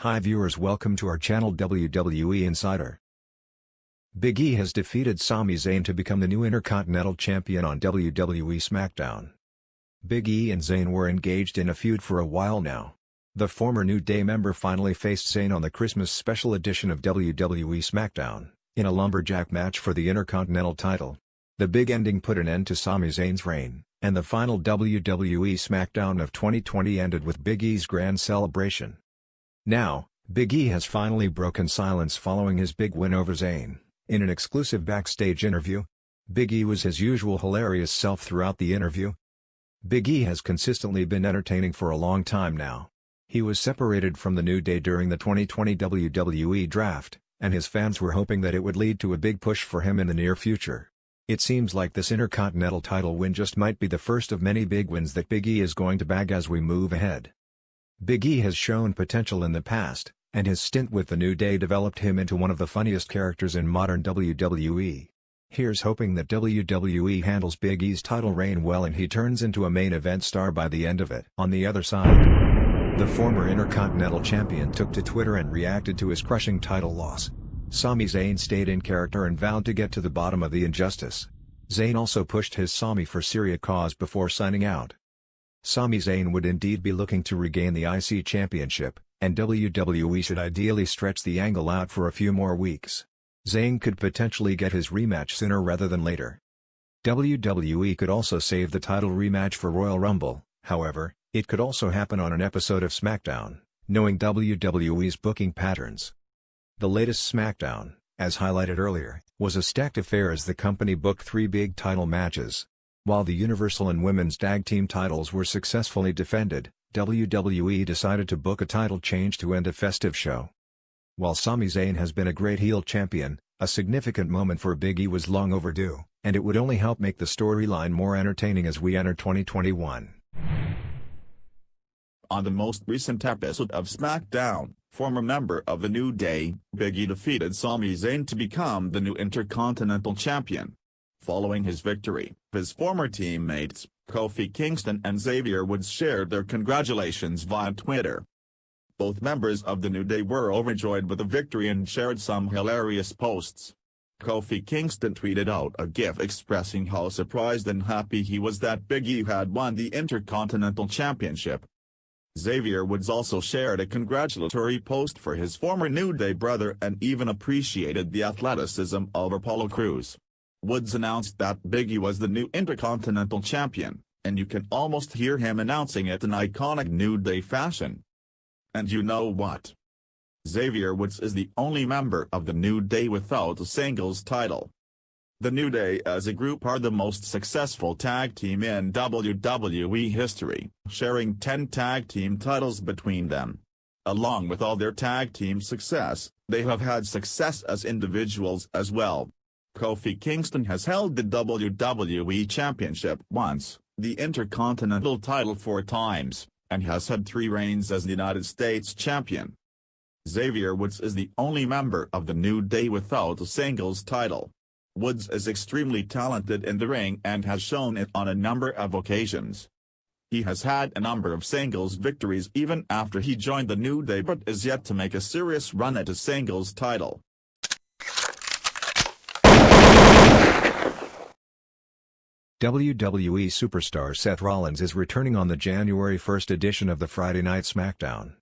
Hi viewers, welcome to our channel WWE Insider. Big E has defeated Sami Zayn to become the new Intercontinental Champion on WWE SmackDown. Big E and Zayn were engaged in a feud for a while now. The former New Day member finally faced Zayn on the Christmas special edition of WWE SmackDown, in a lumberjack match for the Intercontinental title. The big ending put an end to Sami Zayn's reign, and the final WWE SmackDown of 2020 ended with Big E's grand celebration. Now, Big E has finally broken silence following his big win over Zayn. In an exclusive backstage interview, Big E was his usual hilarious self throughout the interview. Big E has consistently been entertaining for a long time now. He was separated from the New Day during the 2020 WWE Draft, and his fans were hoping that it would lead to a big push for him in the near future. It seems like this Intercontinental title win just might be the first of many big wins that Big E is going to bag as we move ahead. Big E has shown potential in the past, and his stint with the New Day developed him into one of the funniest characters in modern WWE. Here's hoping that WWE handles Big E's title reign well and he turns into a main event star by the end of it. On the other side, the former Intercontinental Champion took to Twitter and reacted to his crushing title loss. Sami Zayn stayed in character and vowed to get to the bottom of the injustice. Zayn also pushed his Sami for Syria cause before signing out. Sami Zayn would indeed be looking to regain the IC Championship, and WWE should ideally stretch the angle out for a few more weeks. Zayn could potentially get his rematch sooner rather than later. WWE could also save the title rematch for Royal Rumble, however, it could also happen on an episode of SmackDown, knowing WWE's booking patterns. The latest SmackDown, as highlighted earlier, was a stacked affair as the company booked 3 big title matches. While the Universal and Women's Tag Team titles were successfully defended, WWE decided to book a title change to end a festive show. While Sami Zayn has been a great heel champion, a significant moment for Big E was long overdue, and it would only help make the storyline more entertaining as we enter 2021. On the most recent episode of SmackDown, former member of the New Day, Big E defeated Sami Zayn to become the new Intercontinental Champion. Following his victory, his former teammates, Kofi Kingston and Xavier Woods shared their congratulations via Twitter. Both members of the New Day were overjoyed with the victory and shared some hilarious posts. Kofi Kingston tweeted out a GIF expressing how surprised and happy he was that Big E had won the Intercontinental Championship. Xavier Woods also shared a congratulatory post for his former New Day brother and even appreciated the athleticism of Apollo Crews. Woods announced that Big E was the new Intercontinental Champion, and you can almost hear him announcing it in iconic New Day fashion. And you know what? Xavier Woods is the only member of the New Day without a singles title. The New Day as a group are the most successful tag team in WWE history, sharing 10 tag team titles between them. Along with all their tag team success, they have had success as individuals as well. Kofi Kingston has held the WWE Championship once, the Intercontinental title 4 times, and has had 3 reigns as the United States Champion. Xavier Woods is the only member of the New Day without a singles title. Woods is extremely talented in the ring and has shown it on a number of occasions. He has had a number of singles victories even after he joined the New Day but is yet to make a serious run at a singles title. WWE superstar Seth Rollins is returning on the January 1st edition of the Friday Night SmackDown.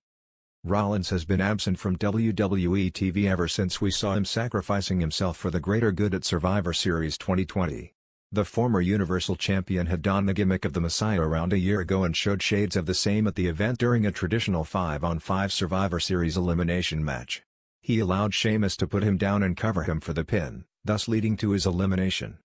Rollins has been absent from WWE TV ever since we saw him sacrificing himself for the greater good at Survivor Series 2020. The former Universal Champion had donned the gimmick of the Messiah around a year ago and showed shades of the same at the event during a traditional 5-on-5 Survivor Series elimination match. He allowed Sheamus to put him down and cover him for the pin, thus leading to his elimination.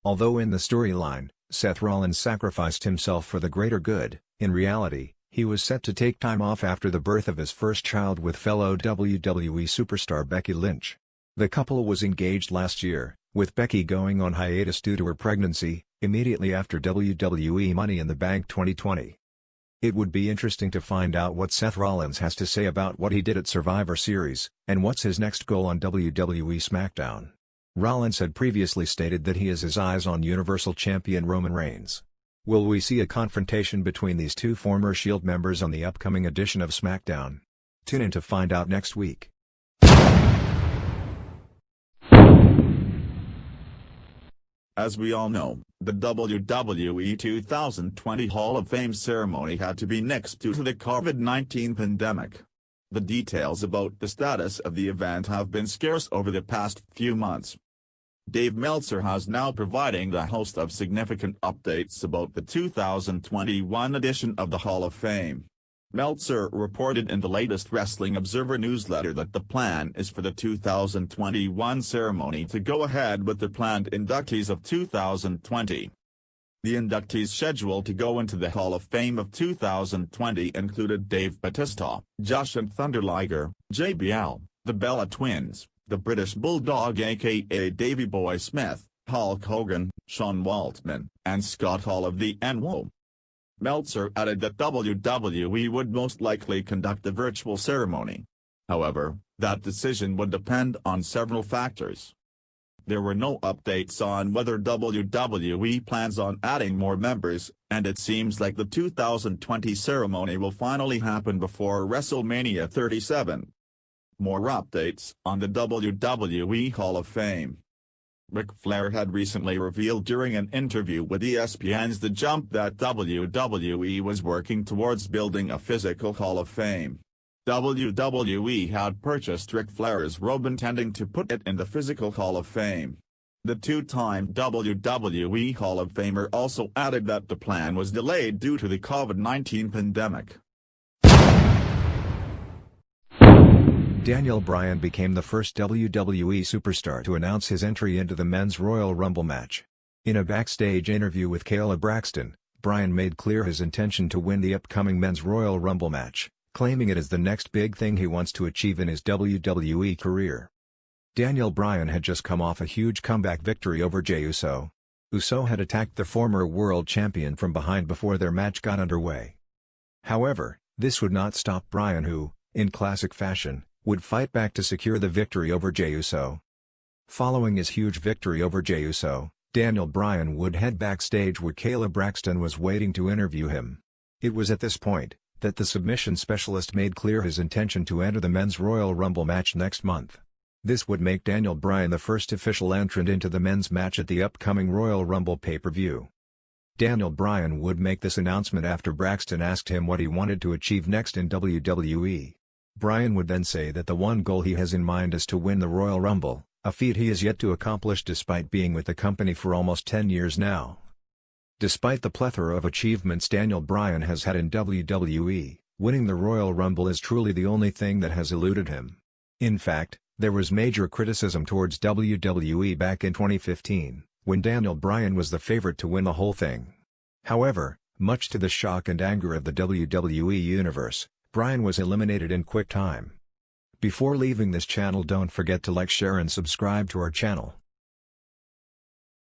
Although in the storyline, Seth Rollins sacrificed himself for the greater good, in reality, he was set to take time off after the birth of his first child with fellow WWE superstar Becky Lynch. The couple was engaged last year, with Becky going on hiatus due to her pregnancy, immediately after WWE Money in the Bank 2020. It would be interesting to find out what Seth Rollins has to say about what he did at Survivor Series, and what's his next goal on WWE SmackDown. Rollins had previously stated that he has his eyes on Universal Champion Roman Reigns. Will we see a confrontation between these two former Shield members on the upcoming edition of SmackDown? Tune in to find out next week. As we all know, the WWE 2020 Hall of Fame ceremony had to be nixed due to the COVID-19 pandemic. The details about the status of the event have been scarce over the past few months. Dave Meltzer has now providing the host of significant updates about the 2021 edition of the Hall of Fame. Meltzer reported in the latest Wrestling Observer newsletter that the plan is for the 2021 ceremony to go ahead with the planned inductees of 2020. The inductees scheduled to go into the Hall of Fame of 2020 included Dave Bautista, Josh and Thunder Liger, JBL, the Bella Twins, the British Bulldog aka Davey Boy Smith, Hulk Hogan, Sean Waltman, and Scott Hall of the NWO. Meltzer added that WWE would most likely conduct a virtual ceremony. However, that decision would depend on several factors. There were no updates on whether WWE plans on adding more members, and it seems like the 2020 ceremony will finally happen before WrestleMania 37. More updates on the WWE Hall of Fame. Ric Flair had recently revealed during an interview with ESPN's The Jump that WWE was working towards building a physical Hall of Fame. WWE had purchased Ric Flair's robe intending to put it in the physical Hall of Fame. The two-time WWE Hall of Famer also added that the plan was delayed due to the COVID-19 pandemic. Daniel Bryan became the first WWE superstar to announce his entry into the Men's Royal Rumble match. In a backstage interview with Kayla Braxton, Bryan made clear his intention to win the upcoming Men's Royal Rumble match, claiming it is the next big thing he wants to achieve in his WWE career. Daniel Bryan had just come off a huge comeback victory over Jey Uso. Uso had attacked the former world champion from behind before their match got underway. However, this would not stop Bryan who, in classic fashion, would fight back to secure the victory over Jey Uso. Following his huge victory over Jey Uso, Daniel Bryan would head backstage where Kayla Braxton was waiting to interview him. It was at this point that the submission specialist made clear his intention to enter the Men's Royal Rumble match next month. This would make Daniel Bryan the first official entrant into the men's match at the upcoming Royal Rumble pay-per-view. Daniel Bryan would make this announcement after Braxton asked him what he wanted to achieve next in WWE. Bryan would then say that the one goal he has in mind is to win the Royal Rumble, a feat he has yet to accomplish despite being with the company for almost 10 years now. Despite the plethora of achievements Daniel Bryan has had in WWE, winning the Royal Rumble is truly the only thing that has eluded him. In fact, there was major criticism towards WWE back in 2015, when Daniel Bryan was the favorite to win the whole thing. However, much to the shock and anger of the WWE universe, Bryan was eliminated in quick time. Before leaving this channel, don't forget to like, share and subscribe to our channel.